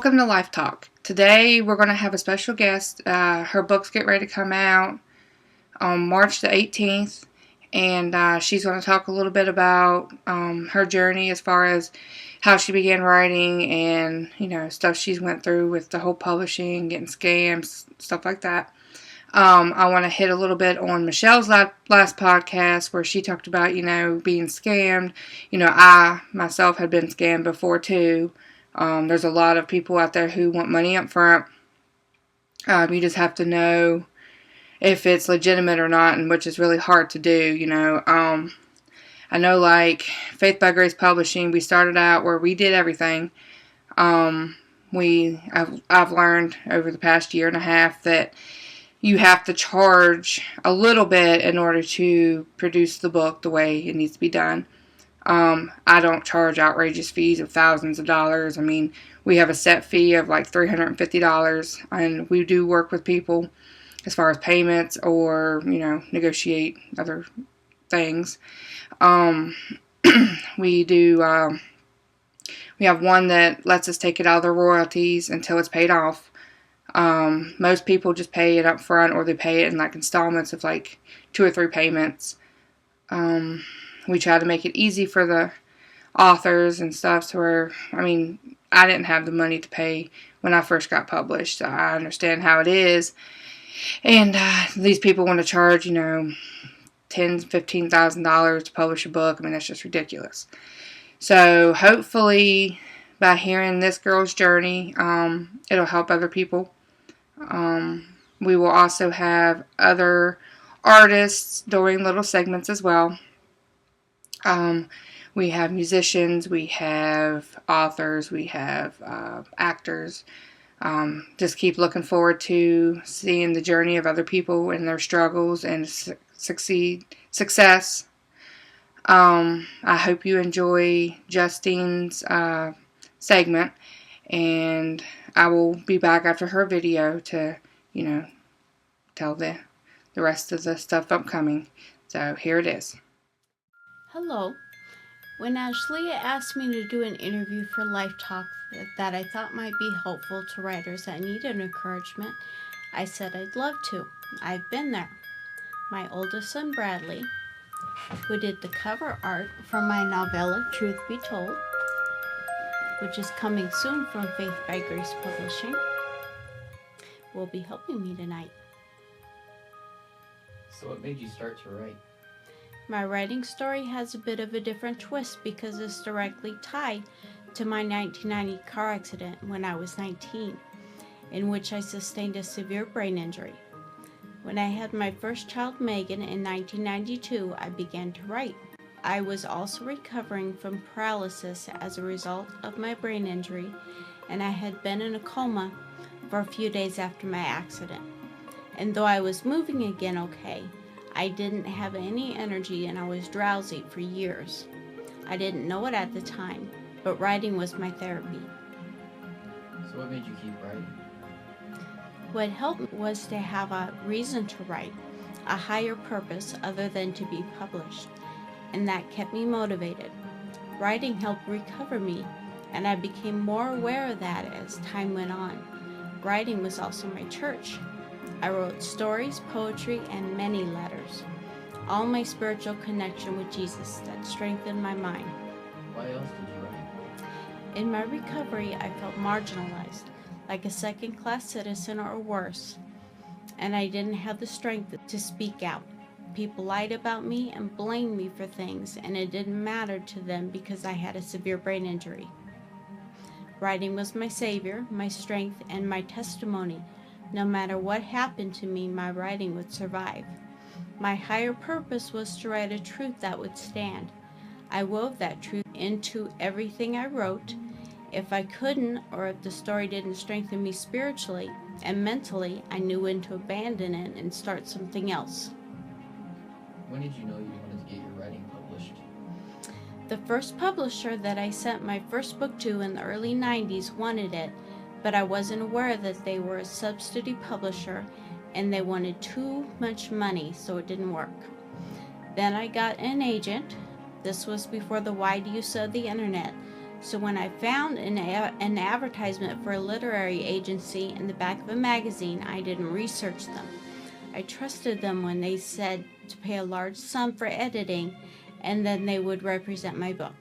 Welcome to Life Talk. Today we're going to have a special guest. Her books get ready to come out on March the 18th, and she's going to talk a little bit about her journey as far as how she began writing and, stuff she's went through with the whole publishing, getting scams, stuff like that. I want to hit a little bit on Michelle's last podcast where she talked about, being scammed. I myself had been scammed before too. There's a lot of people out there who want money up front. You just have to know if it's legitimate or not, and which is really hard to do, I know, like, Faith by Grace Publishing, we started out where we did everything. I've learned over the past year and a half that you have to charge a little bit in order to produce the book the way it needs to be done. I don't charge outrageous fees of thousands of dollars. I mean, we have a set fee of like $350, and we do work with people as far as payments or, negotiate other things. We have one that lets us take it out of the royalties until it's paid off. Most people just pay it up front, or they pay it in like installments of like 2 or 3 payments. We try to make it easy for the authors and stuff, so where, I didn't have the money to pay when I first got published, so I understand how it is. And these people want to charge, $10,000, $15,000 to publish a book. That's just ridiculous. So hopefully, by hearing this girl's journey, it'll help other people. We will also have other artists doing little segments as well. We have musicians, we have authors, we have actors. Just keep looking forward to seeing the journey of other people and their struggles and success. I hope you enjoy Justine's segment, and I will be back after her video to, tell the rest of the stuff upcoming. So here it is. Hello. When Ashley asked me to do an interview for Life Talk that I thought might be helpful to writers that need an encouragement, I said I'd love to. I've been there. My oldest son, Bradley, who did the cover art for my novella, Truth Be Told, which is coming soon from Faith by Grace Publishing, will be helping me tonight. So what made you start to write? My writing story has a bit of a different twist because it's directly tied to my 1990 car accident when I was 19, in which I sustained a severe brain injury. When I had my first child, Megan, in 1992, I began to write. I was also recovering from paralysis as a result of my brain injury, and I had been in a coma for a few days after my accident. And though I was moving again okay, I didn't have any energy and I was drowsy for years. I didn't know it at the time, but writing was my therapy. So what made you keep writing? What helped was to have a reason to write, a higher purpose other than to be published, and that kept me motivated. Writing helped recover me, and I became more aware of that as time went on. Writing was also my church. I wrote stories, poetry, and many letters. All my spiritual connection with Jesus that strengthened my mind. Why else did you write? In my recovery, I felt marginalized, like a second-class citizen or worse, and I didn't have the strength to speak out. People lied about me and blamed me for things, and it didn't matter to them because I had a severe brain injury. Writing was my savior, my strength, and my testimony. No matter what happened to me, my writing would survive. My higher purpose was to write a truth that would stand. I wove that truth into everything I wrote. If I couldn't, or if the story didn't strengthen me spiritually and mentally, I knew when to abandon it and start something else. When did you know you wanted to get your writing published? The first publisher that I sent my first book to in the early 90s wanted it, but I wasn't aware that they were a subsidy publisher and they wanted too much money, so it didn't work. Then I got an agent. This was before the wide use of the internet, So when I found an advertisement for a literary agency in the back of a magazine, I didn't research them. I trusted them when they said to pay a large sum for editing and then they would represent my book.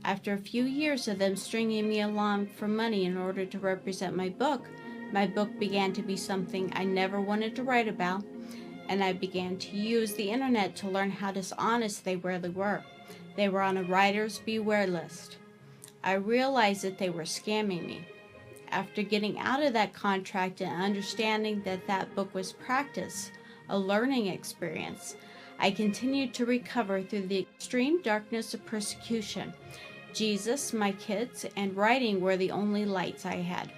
After a few years of them stringing me along for money in order to represent my book began to be something I never wanted to write about, and I began to use the internet to learn how dishonest they really were. They were on a writer's beware list. I realized that they were scamming me. After getting out of that contract and understanding that that book was practice, a learning experience, I continued to recover through the extreme darkness of persecution. Jesus, my kids, and writing were the only lights I had.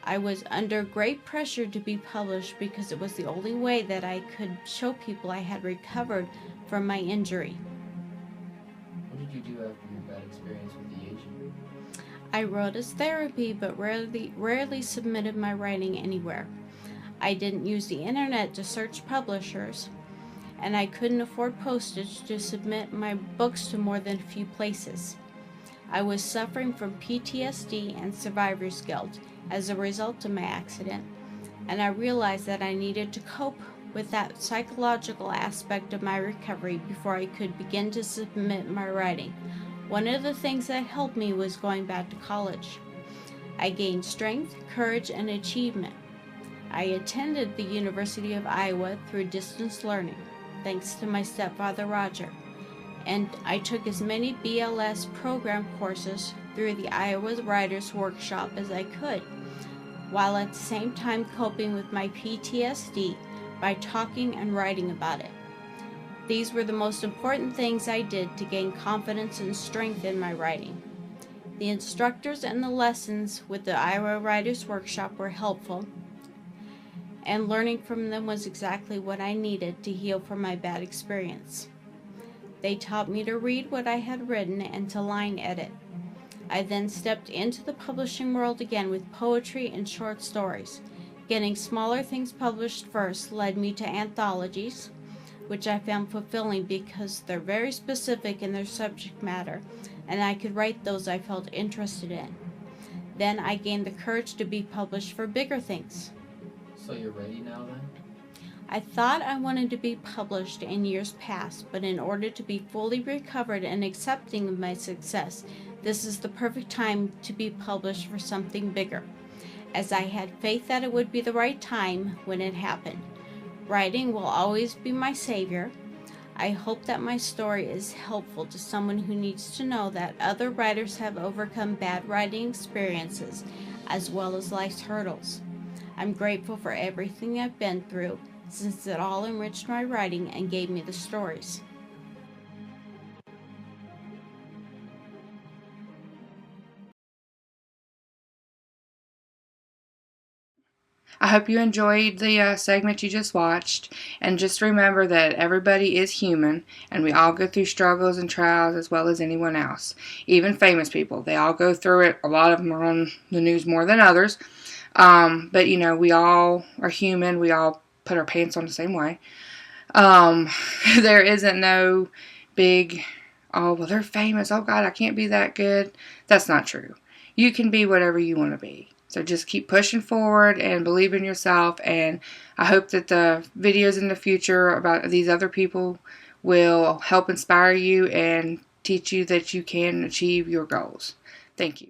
I was under great pressure to be published because it was the only way that I could show people I had recovered from my injury. What did you do after your bad experience with the agent? I wrote as therapy, but rarely submitted my writing anywhere. I didn't use the internet to search publishers, and I couldn't afford postage to submit my books to more than a few places. I was suffering from PTSD and survivor's guilt as a result of my accident, and I realized that I needed to cope with that psychological aspect of my recovery before I could begin to submit my writing. One of the things that helped me was going back to college. I gained strength, courage, and achievement. I attended the University of Iowa through distance learning, thanks to my stepfather Roger, and I took as many BLS program courses through the Iowa Writers Workshop as I could, while at the same time coping with my PTSD by talking and writing about it. These were the most important things I did to gain confidence and strength in my writing. The instructors and the lessons with the Iowa Writers Workshop were helpful, and learning from them was exactly what I needed to heal from my bad experience. They taught me to read what I had written and to line edit. I then stepped into the publishing world again with poetry and short stories. Getting smaller things published first led me to anthologies, which I found fulfilling because they're very specific in their subject matter, and I could write those I felt interested in. Then I gained the courage to be published for bigger things. So you're ready now then? I thought I wanted to be published in years past, but in order to be fully recovered and accepting of my success, this is the perfect time to be published for something bigger, as I had faith that it would be the right time when it happened. Writing will always be my savior. I hope that my story is helpful to someone who needs to know that other writers have overcome bad writing experiences as well as life's hurdles. I'm grateful for everything I've been through, since it all enriched my writing and gave me the stories. I hope you enjoyed the segment you just watched, and just remember that everybody is human, and we all go through struggles and trials as well as anyone else. Even famous people, they all go through it. A lot of them are on the news more than others, but you know, we all are human. We all put our pants on the same way. There isn't no big, oh, well, they're famous. Oh, God, I can't be that good. That's not true. You can be whatever you want to be. So just keep pushing forward and believe in yourself. And I hope that the videos in the future about these other people will help inspire you and teach you that you can achieve your goals. Thank you.